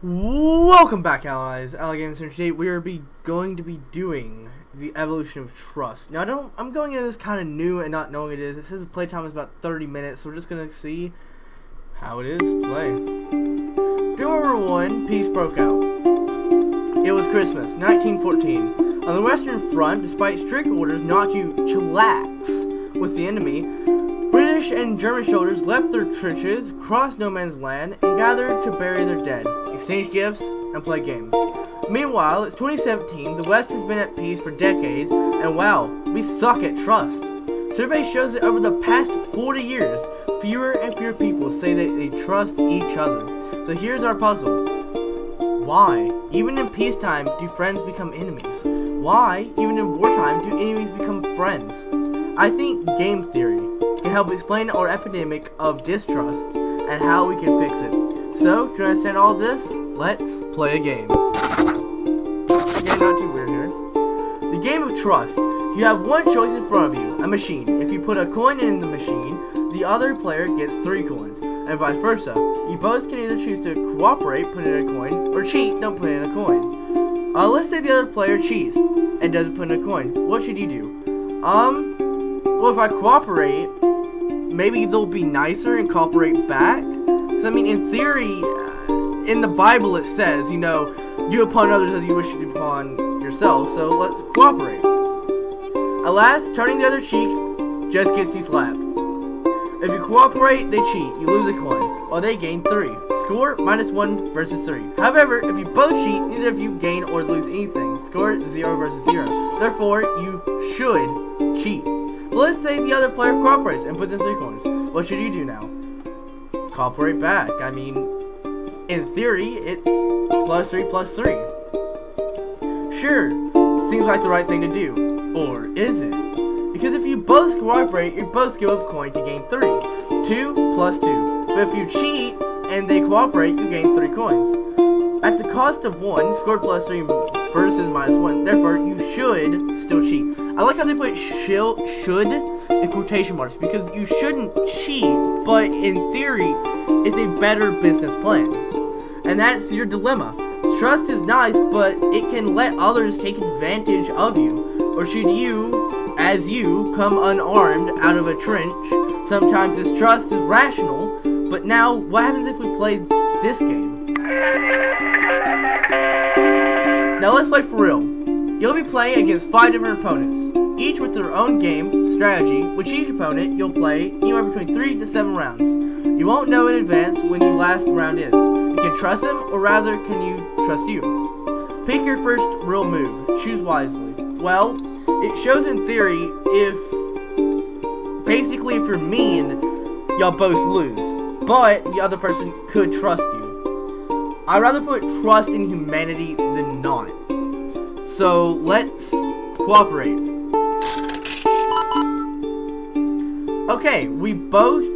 Welcome back, allies. AlliedGame. Today we are going to be doing the evolution of trust. Now, I'm going into this kind of new and not knowing it is. It says the playtime is about 30 minutes, so we're just gonna see how it is to play. Day number 1, peace broke out. It was Christmas, 1914. On the Western Front, despite strict orders not to chillax with the enemy, British and German soldiers left their trenches, crossed no man's land, and gathered to bury their dead, exchange gifts, and play games. Meanwhile, it's 2017, the West has been at peace for decades, and wow, we suck at trust. Survey shows that over the past 40 years, fewer and fewer people say that they trust each other. So here's our puzzle. Why, even in peacetime, do friends become enemies? Why, even in wartime, do enemies become friends? I think game theory can help explain our epidemic of distrust and how we can fix it. So, to understand all this, let's play a game. Again, not too weird here. The game of trust. You have one choice in front of you, a machine. If you put a coin in the machine, the other player gets 3 coins, and vice versa. You both can either choose to cooperate, put in a coin, or cheat, don't put in a coin. Let's say the other player cheats and doesn't put in a coin. What should you do? Well, if I cooperate, maybe they'll be nicer and cooperate back. Because, I mean, in theory, in the Bible it says, do upon others as you wish to do upon yourself. So let's cooperate. Alas, turning the other cheek just gets you slapped. If you cooperate, they cheat. You lose a coin, while they gain 3. Score, -1 versus 3. However, if you both cheat, neither of you gain or lose anything. Score, 0 versus 0. Therefore, you should cheat. But let's say the other player cooperates and puts in 3 coins. What should you do now? Cooperate back. I mean, in theory, it's +3 +3. Sure, seems like the right thing to do. Or is it? Because if you both cooperate, you both give up a coin to gain 3. 2 + 2. But if you cheat and they cooperate, you gain 3 coins. At the cost of 1, score +3 versus -1. Therefore, you should still cheat. I like how they put should in quotation marks, because you shouldn't cheat, but in theory, it's a better business plan. And that's your dilemma. Trust is nice, but it can let others take advantage of you. Or should you, as you, come unarmed out of a trench? Sometimes this trust is rational, but now, what happens if we play this game? Now let's play for real. You'll be playing against 5 different opponents, each with their own game, strategy, which each opponent you'll play anywhere between 3 to 7 rounds. You won't know in advance when your last round is. You can trust them, or rather, can you trust you? Pick your first real move. Choose wisely. Well, it shows in theory if you're mean, y'all both lose, but the other person could trust you. I'd rather put trust in humanity than not. So let's cooperate. Okay, we both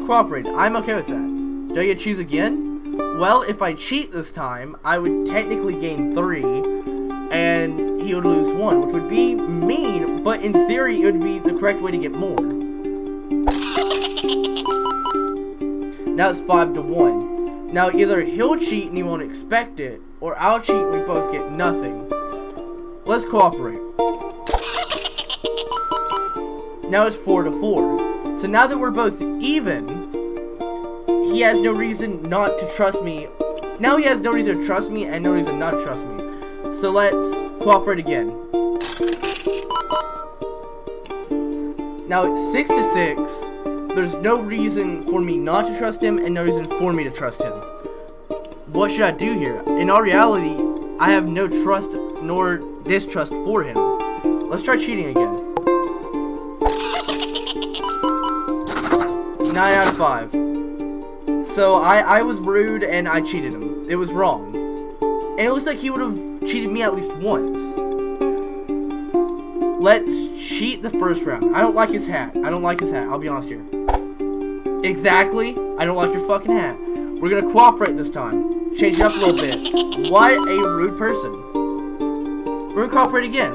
cooperated. I'm okay with that. Do I get to choose again? Well, if I cheat this time, I would technically gain 3, and he would lose 1, which would be mean, but in theory, it would be the correct way to get more. Now it's 5 to 1. Now either he'll cheat and you won't expect it, or I'll cheat and we both get nothing. Let's cooperate. Now it's 4 to 4. So now that we're both even, he has no reason not to trust me. Now he has no reason to trust me and no reason not to trust me. So let's cooperate again. Now it's 6 to 6. There's no reason for me not to trust him and no reason for me to trust him. What should I do here? In all reality, I have no trust nor distrust for him. Let's try cheating again. 9 out of 5. So I was rude and I cheated him. It was wrong. And it looks like he would have cheated me at least once. Let's cheat the first round. I don't like his hat. I'll be honest here. Exactly. I don't like your fucking hat. We're gonna cooperate this time. Change it up a little bit. What a rude person. We're gonna cooperate again.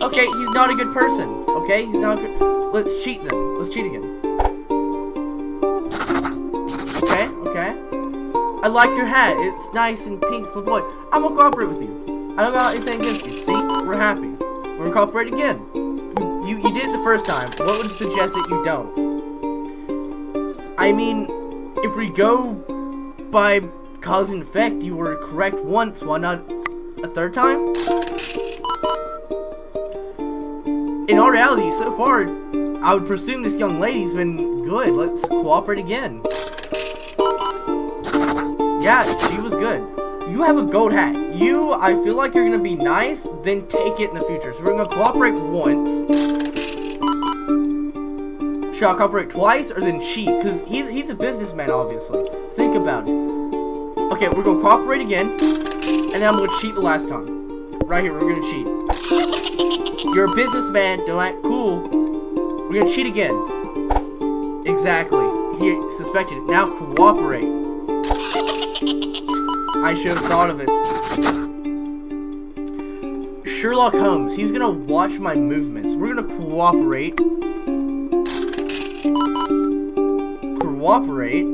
Okay, he's not a good person. Okay, he's not good. Let's cheat then. Let's cheat again. Okay. I like your hat. It's nice and pink flamboyant. I'm gonna cooperate with you. I don't got anything against you. See? We're happy. We're gonna cooperate again. You did it the first time. What would you suggest that you don't? I mean, if we go by cause and effect, you were correct once, why not a third time? In all reality, so far, I would presume this young lady's been good. Let's cooperate again. Yeah, she was good. You have a gold hat. I feel like you're gonna be nice, then take it in the future. So we're gonna cooperate once. Should I cooperate twice or then cheat? Because he's a businessman, obviously. Think about it. Okay, we're gonna cooperate again, and then I'm gonna cheat the last time. Right here, we're gonna cheat. You're a businessman, don't act cool. We're gonna cheat again. Exactly. He suspected it. Now cooperate. I should have thought of it. Sherlock Holmes. He's gonna watch my movements. We're gonna cooperate.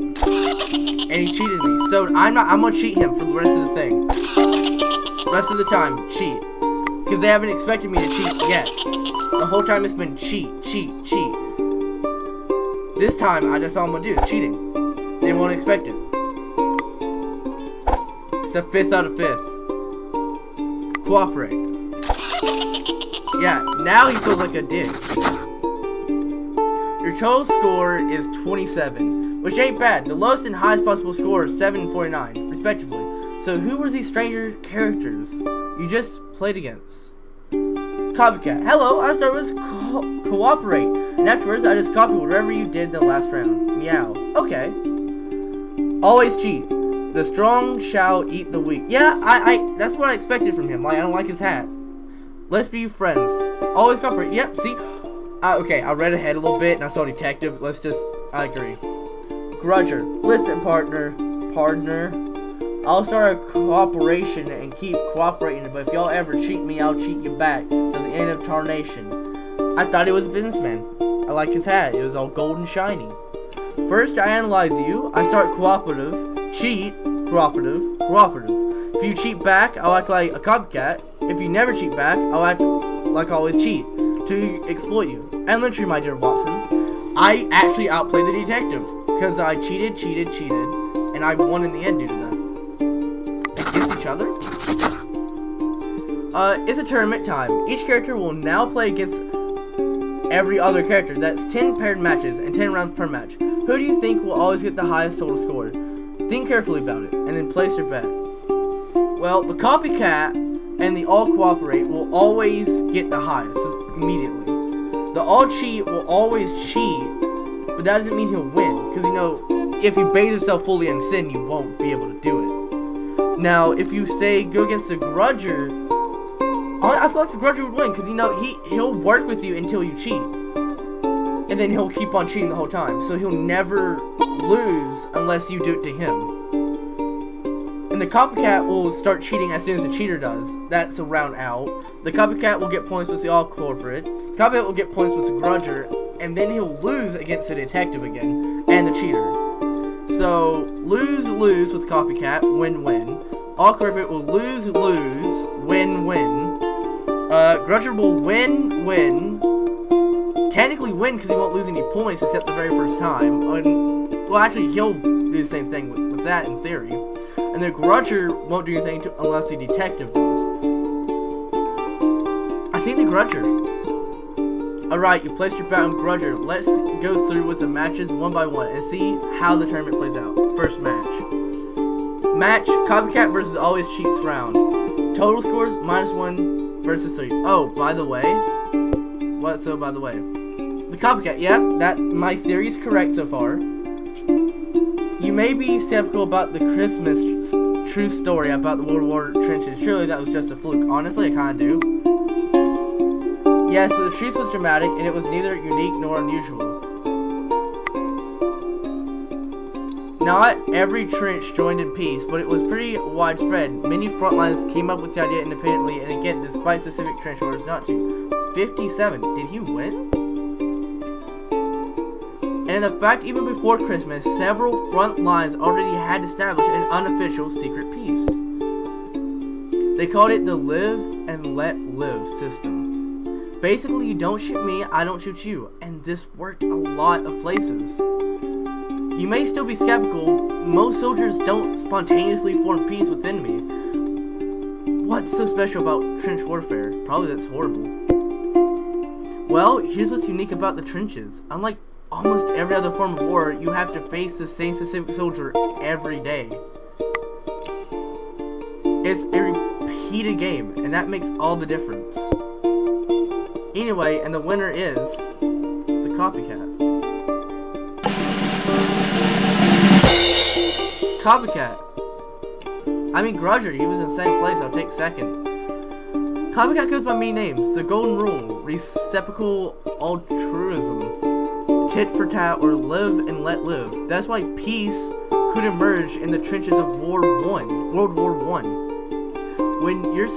And he cheated me. So I'm gonna cheat him for the rest of the thing. Rest of the time, cheat. Because they haven't expected me to cheat yet. The whole time it's been cheat. This time, that's all I'm gonna do is cheating. They won't expect it. It's a 5th out of 5th. Cooperate. Yeah, now he feels like a dick. Your total score is 27, which ain't bad. The lowest and highest possible score is 7 and 49, respectively. So who were these stranger characters you just played against? Copycat. Hello, I started with cooperate, and afterwards I just copied whatever you did in the last round. Meow. Okay. Always cheat. The strong shall eat the weak. Yeah, that's what I expected from him. Like, I don't like his hat. Let's be friends. Always cooperate. Yep, see? Okay, I read ahead a little bit, and I saw detective. I agree. Grudger. Listen, partner. I'll start a cooperation and keep cooperating, but if y'all ever cheat me, I'll cheat you back to the end of tarnation. I thought he was a businessman. I like his hat. It was all gold and shiny. First, I analyze you. I start cooperative. Cheat. Cooperative. If you cheat back, I'll act like a copycat. If you never cheat back, I'll act like I always cheat to exploit you. And literally, my dear Watson, I actually outplayed the detective because I cheated, and I won in the end due to that. Against each other? It's a tournament time. Each character will now play against every other character. That's 10 paired matches and 10 rounds per match. Who do you think will always get the highest total score? Think carefully about it, and then place your bet. Well, the copycat and the all cooperate will always get the highest immediately. The all cheat will always cheat, but that doesn't mean he'll win. Because, if you bathe yourself fully in sin, you won't be able to do it. Now, if you go against the grudger, I feel like the grudger would win. Because, he'll work with you until you cheat. And then he'll keep on cheating the whole time. So he'll never lose unless you do it to him. And the copycat will start cheating as soon as the cheater does. That's a round out. The copycat will get points with the all corporate. The copycat will get points with the grudger. And then he'll lose against the detective again. And the cheater. So, lose with copycat, win-win. All corporate will lose, win-win. Grudger will win. Technically win because he won't lose any points except the very first time. Well, actually, he'll do the same thing with that in theory. And the grudger won't do anything unless the detective does. I think the grudger. Alright, you placed your bet on grudger. Let's go through with the matches one by one and see how the tournament plays out. First match. Copycat versus always cheats round. Total scores -1 versus 3. Oh, by the way. What? So, by the way. The copycat, yeah, my theory is correct so far. You may be skeptical about the Christmas true story about the World War trenches. Surely that was just a fluke. Honestly, I kinda do. Yes, but the truce was dramatic, and it was neither unique nor unusual. Not every trench joined in peace, but it was pretty widespread. Many front lines came up with the idea independently, and again, despite specific trench orders not to. 57. Did he win? And in fact, even before Christmas, several front lines already had established an unofficial secret peace. They called it the live and let live system. Basically, you don't shoot me, I don't shoot you, and this worked a lot of places. You may still be skeptical, most soldiers don't spontaneously form peace with enemy. What's so special about trench warfare? Probably that's horrible. Well, here's what's unique about the trenches. Unlike almost every other form of war, you have to face the same specific soldier every day. It's a repeated game, and that makes all the difference. Anyway, and the winner is the copycat. Copycat. I mean, Grudger, he was in the same place, I'll take second. Copycat goes by main names: the golden rule, reciprocal altruism, tit for tat, or live and let live. That's why peace could emerge in the trenches of World War One. When you're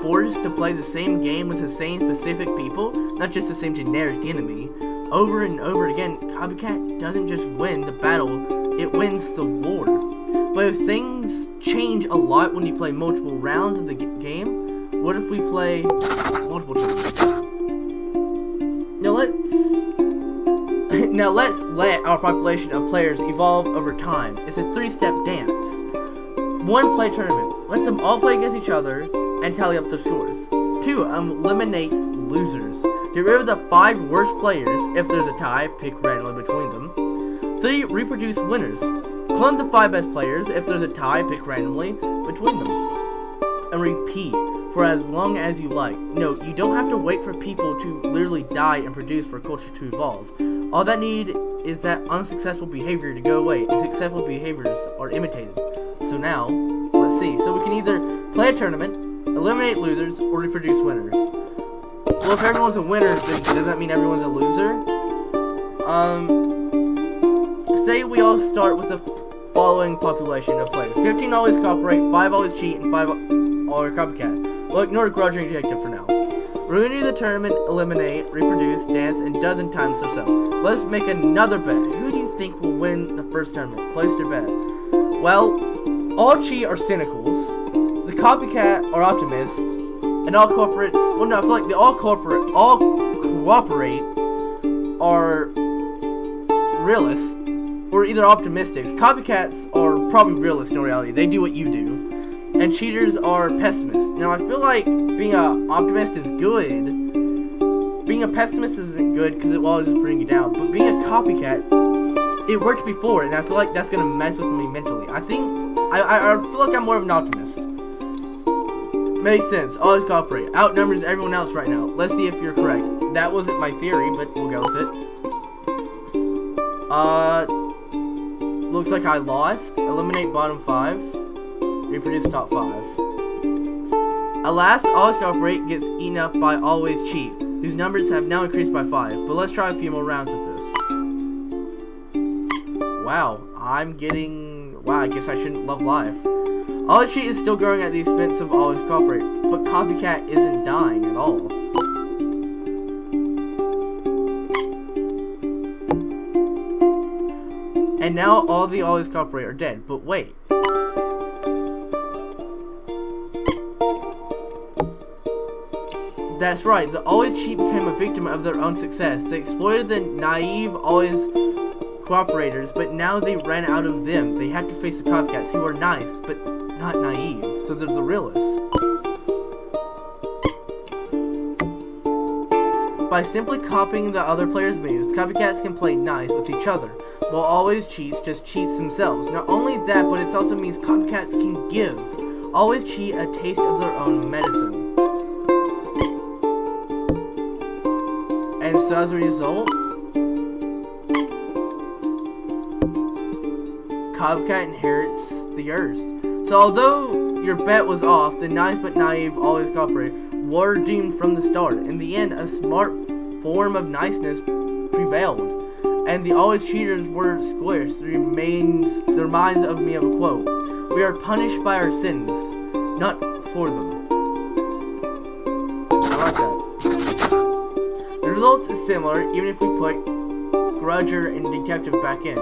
forced to play the same game with the same specific people, not just the same generic enemy, over and over again, Copycat doesn't just win the battle, it wins the war. But if things change a lot when you play multiple rounds of the game, what if we play multiple times? Now let's let our population of players evolve over time. It's a 3-step dance. 1, play tournament. Let them all play against each other and tally up their scores. 2, eliminate losers. Get rid of the 5 worst players. If there's a tie, pick randomly between them. 3, reproduce winners. Clone the 5 best players. If there's a tie, pick randomly between them. And repeat for as long as you like. Note, you don't have to wait for people to literally die and produce for a culture to evolve. All that need is that unsuccessful behavior to go away, and successful behaviors are imitated. So now, let's see. So we can either play a tournament, eliminate losers, or reproduce winners. Well, if everyone's a winner, then does that mean everyone's a loser? Say we all start with the following population of players. 15 always cooperate, 5 always cheat, and 5 all are copycat. We'll ignore grudging detective for now. We're gonna do the tournament, eliminate, reproduce, dance, and dozen times or so. Let's make another bet. Who do you think will win the first tournament? Place your bet. Well, all cheat are cynicals, the copycat are optimists, and all corporates, well no, I feel like the all cooperate are realists, or either optimistics. Copycats are probably realists in reality, they do what you do. And cheaters are pessimists. Now I feel like being an optimist is good. Being a pessimist isn't good because it will always just bring you down. But being a copycat, it worked before, and I feel like that's gonna mess with me mentally. I think I feel like I'm more of an optimist. Makes sense. Always cooperate. Outnumbers everyone else right now. Let's see if you're correct. That wasn't my theory, but we'll go with it. Looks like I lost. Eliminate bottom 5. Reproduce top 5. Alas, always cooperate gets eaten up by always cheat, whose numbers have now increased by 5. But let's try a few more rounds of this. Wow, I guess I shouldn't love life. Always cheat is still growing at the expense of always cooperate, but copycat isn't dying at all. And now all the always cooperate are dead, but wait. That's right, the always cheat became a victim of their own success. They exploited the naive, always cooperators, but now they ran out of them. They had to face the copycats who are nice, but not naive, so they're the realists. By simply copying the other player's moves, copycats can play nice with each other, while always cheats just cheats themselves. Not only that, but it also means copycats can give always cheat a taste of their own medicine. And so as a result, copycat inherits the earth. So although your bet was off, the nice but naive always cooperate were doomed from the start. In the end, a smart form of niceness prevailed, and the always cheaters were squished. There reminds of me of a quote: "We are punished by our sins, not for them." I like that. The results is similar, even if we put Grudger and Detective back in.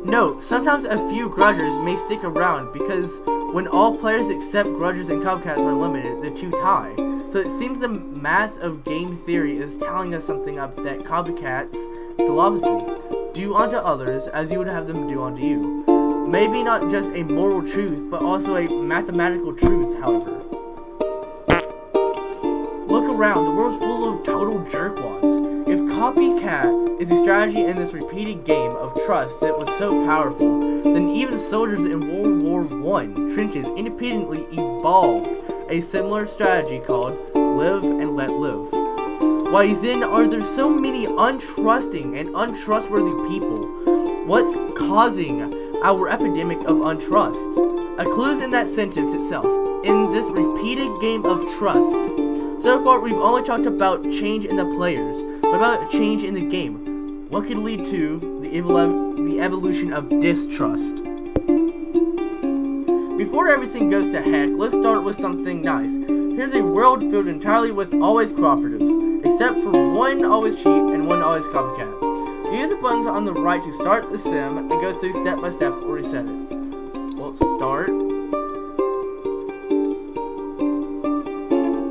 Note, sometimes a few Grudgers may stick around because when all players except Grudgers and Copycats are eliminated, the two tie. So it seems the math of game theory is telling us something up that Copycats' philosophy. Do unto others as you would have them do unto you. Maybe not just a moral truth, but also a mathematical truth, however. Look around, the world's full of total jerkwads. If Copycat is the strategy in this repeated game of trust that was so powerful, then even soldiers in World War I trenches independently evolved a similar strategy called live and let live. Why then are there so many untrusting and untrustworthy people? What's causing our epidemic of untrust? A clue is in that sentence itself, in this repeated game of trust. So far, we've only talked about change in the players. What about change in the game? What could lead to the evolution of distrust? Before everything goes to heck, let's start with something nice. Here's a world filled entirely with always cooperatives, except for one always cheat and one always copycat. Use the buttons on the right to start the sim and go through step by step or reset it. Well, start.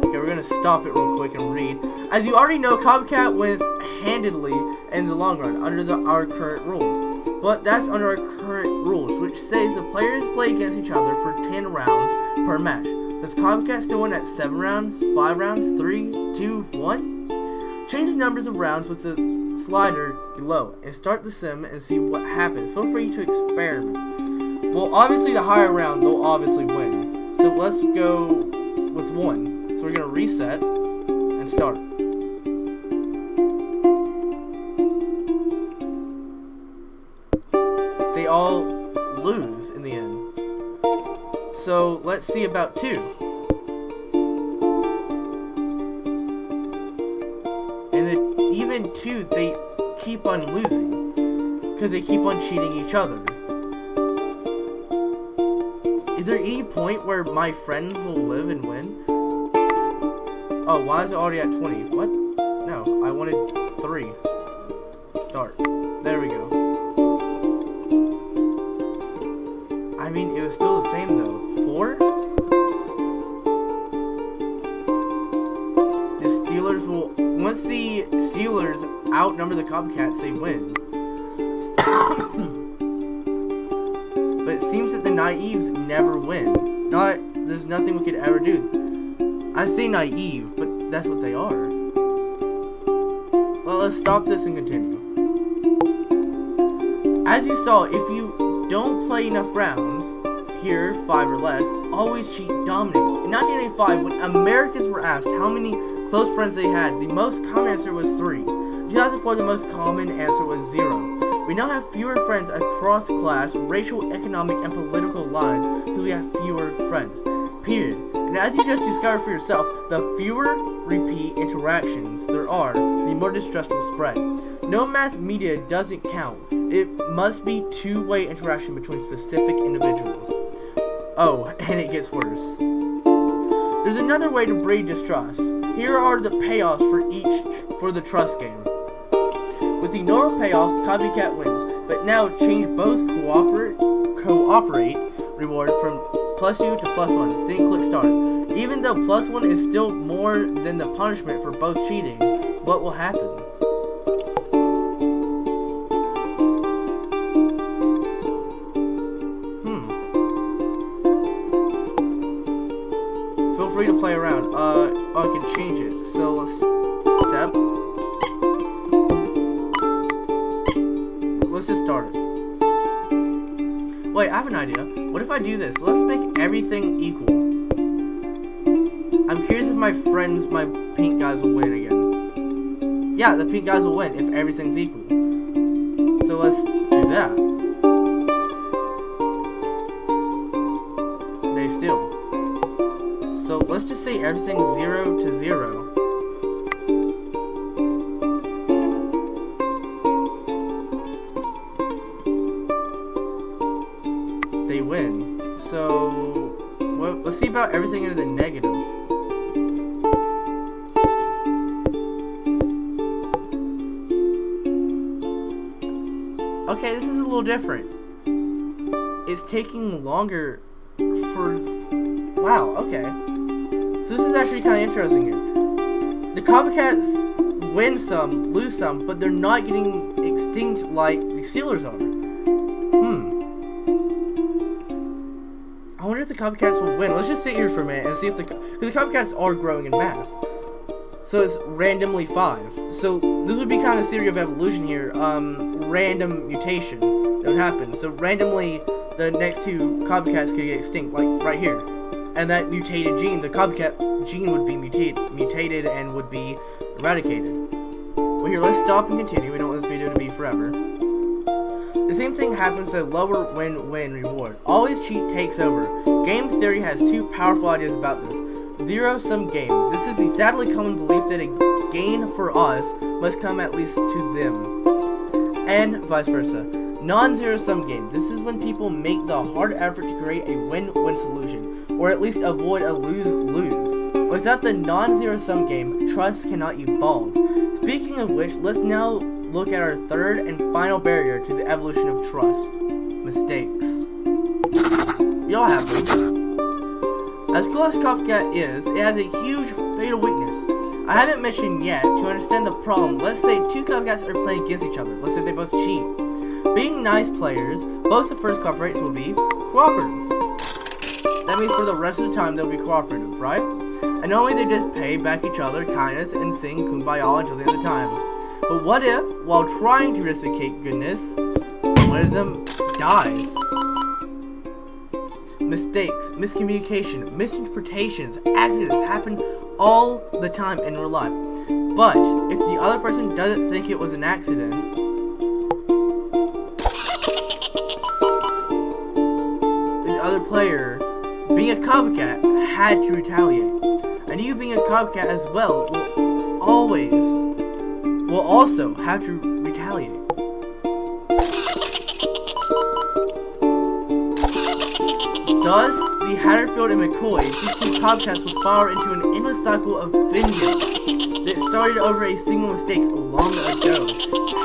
Okay, we're gonna stop it real quick and read. As you already know, Copycat wins handedly in the long run under our current rules. But that's under our current rules, which says the players play against each other for 10 rounds per match. Does Copycat still win at 7 rounds, 5 rounds, 3, 2, 1? Change the numbers of rounds with the slider below and start the sim and see what happens. Feel free to experiment. Well, obviously the higher round, they'll obviously win. So let's go with 1. So we're going to reset and start. They all lose in the end. So let's see about 2. And even 2, they keep on losing because they keep on cheating each other. Is there any point where my friends will live and win? Oh, why is it already at 20? What? No, I wanted 3. Start. There we go. I mean, it was still the same though. 4? The Steelers will... Once the Steelers outnumber the Copycats, they win. But it seems that the Naives never win. There's nothing we could ever do. I say naive, but that's what they are. Well, let's stop this and continue. As you saw, if you don't play enough rounds, here, 5 or less, always cheat dominates. In 1985, when Americans were asked how many close friends they had, the most common answer was 3. In 2004, the most common answer was 0. We now have fewer friends across class, racial, economic, and political lines because we have fewer friends. Period. And as you just discovered for yourself, the fewer repeat interactions there are, the more distrust will spread. No mass media doesn't count. It must be two-way interaction between specific individuals. Oh, and it gets worse. There's another way to breed distrust. Here are the payoffs for the trust game. With the normal payoffs, Copycat wins, but now change both cooperate reward from +2 to +1, then click start. Even though +1 is still more than the punishment for both cheating, what will happen? Feel free to play around. I can change it. So let's step. Let's just start it. Wait, I have an idea. What if I do this? Let's make everything equal. I'm curious if my pink guys will win again. Yeah, the pink guys will win if everything's equal. So let's do that. They still. So let's just say everything's 0 to 0. They win. So let's see about everything into the negative. Okay, this is a little different. It's taking longer for... Wow, okay. So this is actually kind of interesting here. The copycats win some, lose some, but they're not getting extinct like the sealers are. I wonder if the copycats will win. Let's just sit here for a minute and see if because the copycats are growing in mass. So it's randomly 5. So this would be kind of theory of evolution here. Random mutation that would happen. So randomly the next 2 copycats could get extinct, like right here. And that mutated gene, the copycat gene would be mutated and would be eradicated. Well, here, let's stop and continue. We don't want this video to be forever. The same thing happens to lower win-win reward. Always cheat takes over. Game theory has 2 powerful ideas about this. Zero-sum game. This is the sadly common belief that a gain for us must come at least to them. And vice versa. Non-zero-sum game. This is when people make the hard effort to create a win-win solution, or at least avoid a lose-lose. Without the non-zero-sum game, trust cannot evolve. Speaking of which, let's now look at our third and final barrier to the evolution of trust. Mistakes. We all have them. As cool as Copycat is, it has a huge fatal weakness. I haven't mentioned yet, to understand the problem, let's say 2 copycats are playing against each other. Let's say they both cheat. Being nice players, both the first cooperates will be cooperative. That means for the rest of the time they'll be cooperative, right? And normally they just pay back each other kindness and sing Kumbaya until the end of the time. But what if, while trying to reciprocate goodness, one of them dies? Mistakes, miscommunication, misinterpretations, accidents happen all the time in real life. But if the other person doesn't think it was an accident, the other player, being a copycat, had to retaliate. And you being a copycat as well will also have to retaliate. Thus, the Hatterfield and McCoy, these 2 copycats will spiral into an endless cycle of vengeance that started over a single mistake long ago.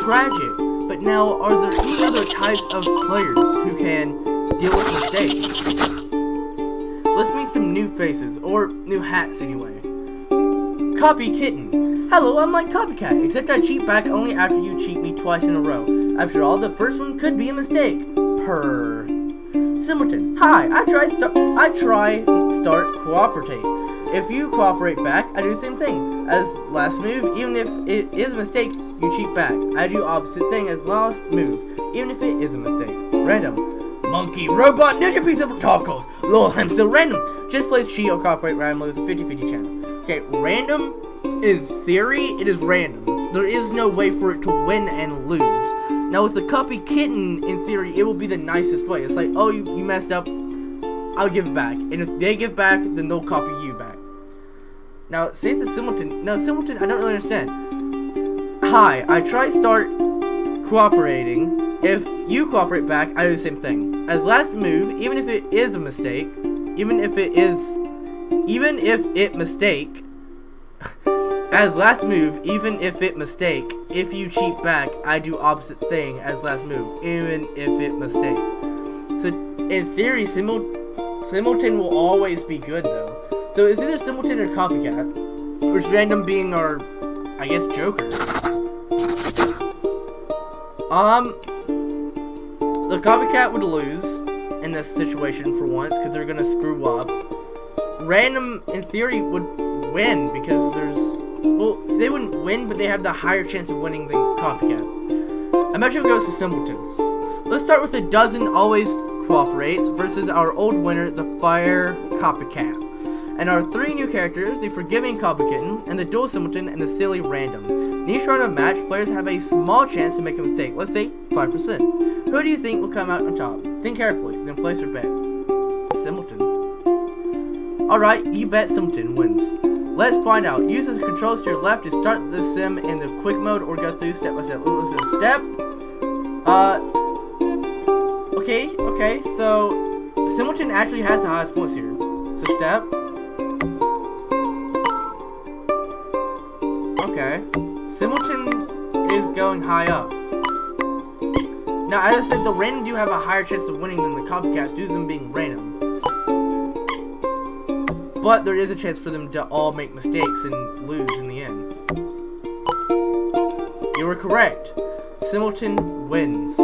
Tragic, but now are there any other types of players who can deal with mistakes? Let's meet some new faces, or new hats anyway. Copy Kitten. Hello, I'm like Copycat, except I cheat back only after you cheat me twice in a row. After all, the first one could be a mistake. Purr. Simpleton. Hi, I try start cooperate. If you cooperate back, I do the same thing. As last move, even if it is a mistake, you cheat back. I do opposite thing as last move, even if it is a mistake. Random. Monkey, robot, ninja piece of tacos. Lol, I'm so random. Just plays cheat or cooperate randomly with a 50-50 channel. Okay, random, in theory, it is random. There is no way for it to win and lose. Now with the Copy Kitten, in theory, it will be the nicest way. It's like, oh, you messed up, I'll give it back. And if they give back, then they'll copy you back. Now, say it's a Simpleton. Now, Simpleton, I don't really understand. Hi, I try start cooperating. If you cooperate back, I do the same thing. As last move, even if it is a mistake, as last move, even if it mistake, if you cheat back, I do opposite thing as last move, even if it mistake. So, in theory, Simpleton will always be good, though. So, it's either Simpleton or Copycat, which random being our, I guess, Joker. The Copycat would lose in this situation for once, because they're gonna screw up. Random, in theory, would win, because well, they wouldn't win, but they have the higher chance of winning than Copycat. Imagine it goes to Simpletons. Let's start with the dozen always cooperates versus our old winner, the Fire Copycat. And our 3 new characters, the Forgiving Copykitten, and the Dual Simpleton, and the Silly Random. In each round of match, players have a small chance to make a mistake, let's say 5%. Who do you think will come out on top? Think carefully, then place your bet. Simpleton. Alright, you bet Simpleton wins. Let's find out. Use the controls to your left to start the sim in the quick mode or go through step by step. Let's do step. Okay, so Simpleton actually has the highest points here. So step. Okay. Simpleton is going high up. Now, as I said, the random do have a higher chance of winning than the copycats due to them being random. But there is a chance for them to all make mistakes and lose in the end. You were correct. Simpleton wins.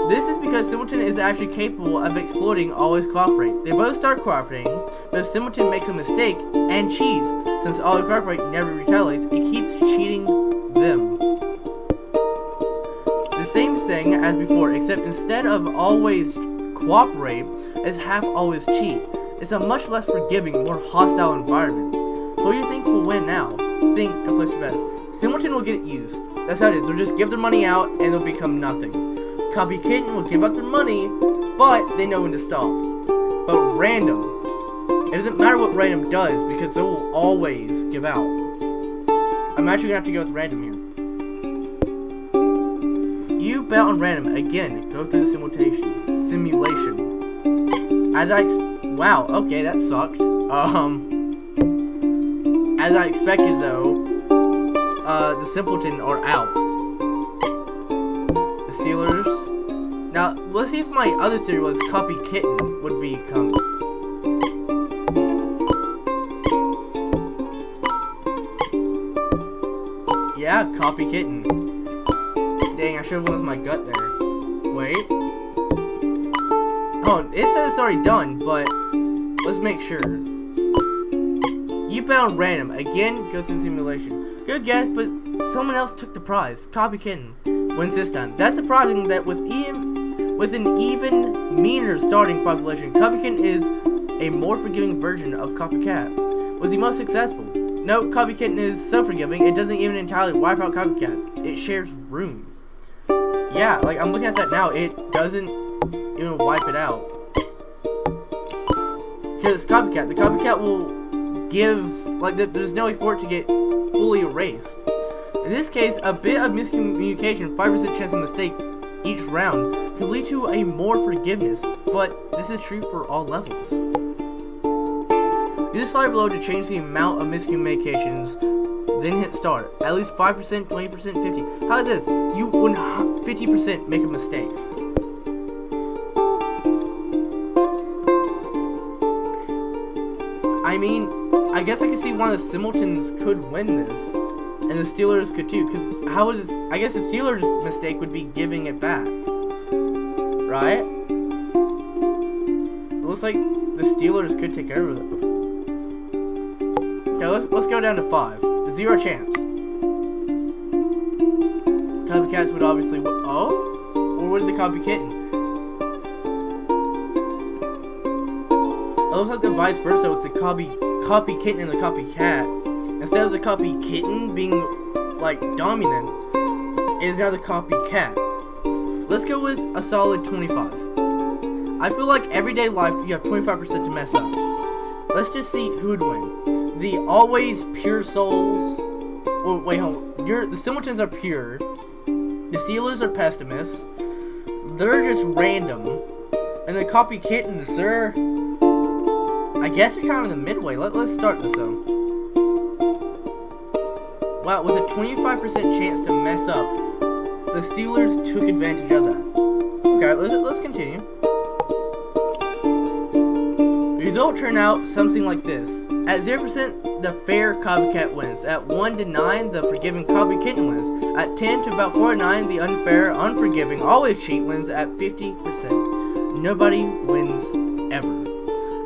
This is because Simpleton is actually capable of exploiting Always Cooperate. They both start cooperating, but if Simpleton makes a mistake and cheats, since Always Cooperate never retaliates, it keeps cheating them. The same thing as before, except instead of Always Cooperate, it's half Always Cheat. It's a much less forgiving, more hostile environment. Who do you think will win now? Think and place your bets. Simpleton will get it used. That's how it is. They'll just give their money out and they'll become nothing. Copy Kitten will give up their money, but they know when to stop. But random, it doesn't matter what random does because they will always give out. I'm actually gonna have to go with random here. You bet on random again. Go through the simulation. Wow. Okay, that sucked. As I expected though, the Simpleton are out. The Steelers. Now, let's see if my other theory was Copy Kitten would become. Yeah, Copy Kitten. Dang, I should have went with my gut there. Wait. Oh, it says it's already done, but let's make sure. You bet on random. Again, go through the simulation. Good guess, but someone else took the prize. Copy Kitten wins this time. That's surprising that with an even meaner starting population, Copy Kitten is a more forgiving version of Copycat. Was he most successful? No, Copy Kitten is so forgiving, it doesn't even entirely wipe out Copycat. It shares room. Yeah, like I'm looking at that now, it doesn't even wipe it out. Because it's Copycat. The Copycat will give, like, there's no way for it to get fully erased. In this case, a bit of miscommunication, 5% chance of mistake each round, could lead to a more forgiveness, but this is true for all levels. Use the slide below to change the amount of miscommunications, then hit start. At least 5%, 20%, 50%. How is this? You would 50% make a mistake. I mean, I guess I could see one of the Simpletons could win this, and the Steelers could too. Cause how is this? I guess the Steelers' mistake would be giving it back, right? It looks like the Steelers could take over though. Okay, let's go down to 5. 0 chance. Copycats would obviously. Oh, or would the Copy Kitten? It looks like the vice versa with the copy kitten and the copycat. Instead of the copy kitten being like dominant, it is now the copycat. Let's go with a solid 25. I feel like everyday life you have 25% to mess up. Let's just see who'd win. The always pure souls. Oh wait, hold on. The Simpletons are pure. The Steelers are pessimists. They're just random. And the copy kittens, sir. I guess you're kind of in the midway. Let's start this though. Wow, with a 25% chance to mess up, the Steelers took advantage of that. Okay, let's continue. The result turned out something like this. At 0%, the fair copycat wins. At 1 to 9, the forgiving copy kitten wins. At 10 to about 4 to 9, the unfair, unforgiving, always cheat wins at 50%. Nobody wins ever.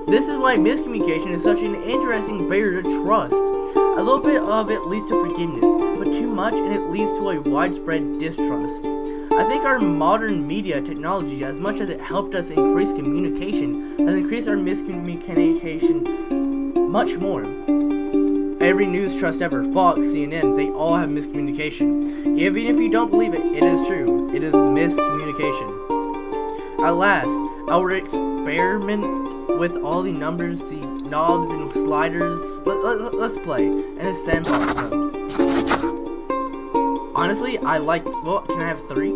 This is why miscommunication is such an interesting barrier to trust. A little bit of it leads to forgiveness, but too much and it leads to a widespread distrust. I think our modern media technology, as much as it helped us increase communication, has increased our miscommunication much more. Every news trust ever, Fox, CNN, they all have miscommunication. Even if you don't believe it, it is true. It is miscommunication. At last, our experiment with all the numbers, the knobs and sliders, let's play in a sandbox mode. Honestly, I like, well, can I have 3?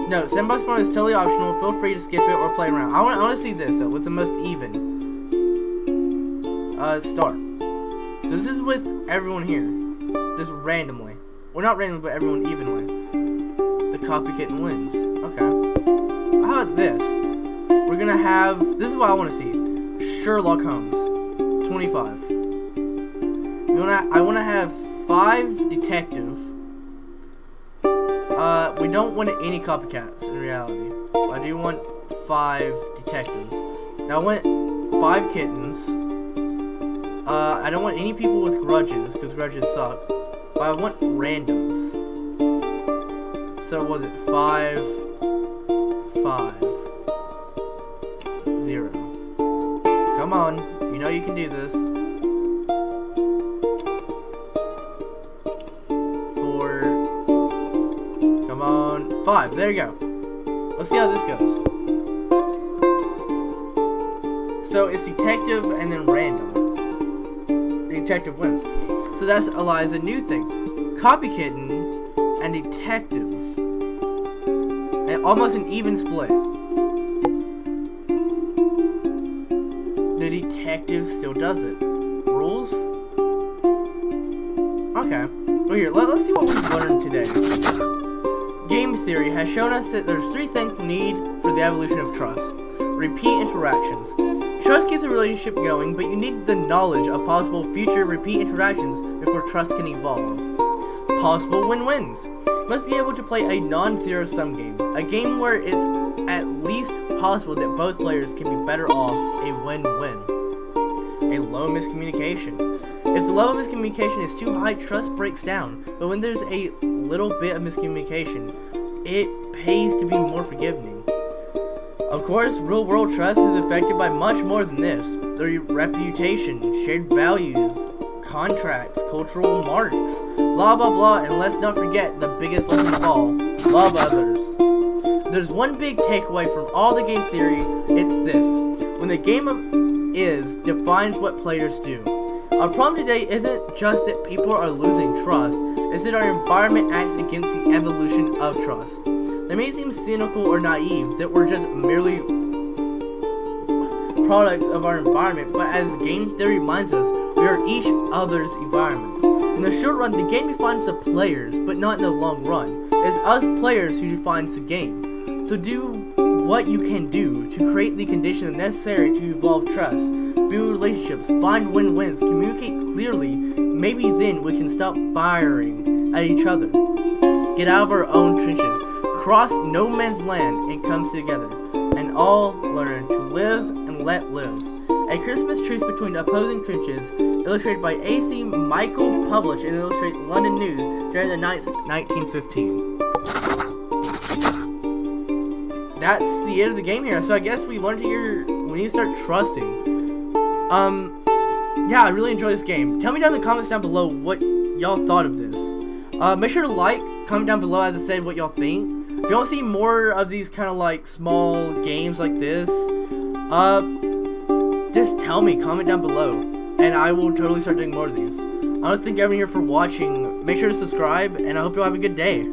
No, sandbox mode is totally optional, feel free to skip it or play around. I want to see this though, with the most even. Start. So this is with everyone here. just randomly. Well, not randomly, but everyone evenly. The copy kitten wins. Okay. How about this? We're gonna have, this is what I want to see. Sherlock Holmes. 25. I want to have 5 detective. We don't want any copycats in reality. I do want 5 detectives. Now I want 5 kittens. I don't want any people with grudges, because grudges suck. But I want randoms. So was it 5, 5, 0. Come on, you know you can do this. 4. Come on, 5. There you go. Let's see how this goes. So it's detective and then random. The detective wins. So that's Eliza new thing. Copy kitten and detective. And almost an even split. The detective still does it. Rules? Okay. Well, here, let's see what we've learned today. Game theory has shown us that there's 3 things we need for the evolution of trust. Repeat interactions. Trust keeps a relationship going, but you need the knowledge of possible future repeat interactions before trust can evolve. Possible win-wins. You must be able to play a non-zero sum game. A game where it's at least possible that both players can be better off. A win-win. A low miscommunication. If the level of miscommunication is too high, trust breaks down. But when there's a little bit of miscommunication, it pays to be more forgiving. Of course, real-world trust is affected by much more than this. Their reputation, shared values, contracts, cultural marks, blah blah blah, and let's not forget the biggest lesson of all, love others. There's one big takeaway from all the game theory, it's this. When the game defines what players do. Our problem today isn't just that people are losing trust, it's that our environment acts against the evolution of trust. It may seem cynical or naive that we're just merely products of our environment, but as game theory reminds us, we are each other's environments. In the short run, the game defines the players, but not in the long run. It's us players who defines the game. So do what you can do to create the conditions necessary to evolve trust, build relationships, find win-wins, communicate clearly. Maybe then we can stop firing at each other. Get out of our own trenches. Cross no man's land and come together, and all learn to live and let live. A Christmas truce between opposing trenches, illustrated by A.C. Michael, published and illustrated London News during the night 1915. That's the end of the game here. So I guess we learned here we need to start trusting. Yeah, I really enjoy this game. Tell me down in the comments down below what y'all thought of this. Make sure to like, comment down below as I said what y'all think. If you want to see more of these kind of like small games like this, just tell me, comment down below, and I will totally start doing more of these. I want to thank everyone here for watching. Make sure to subscribe, and I hope you all have a good day.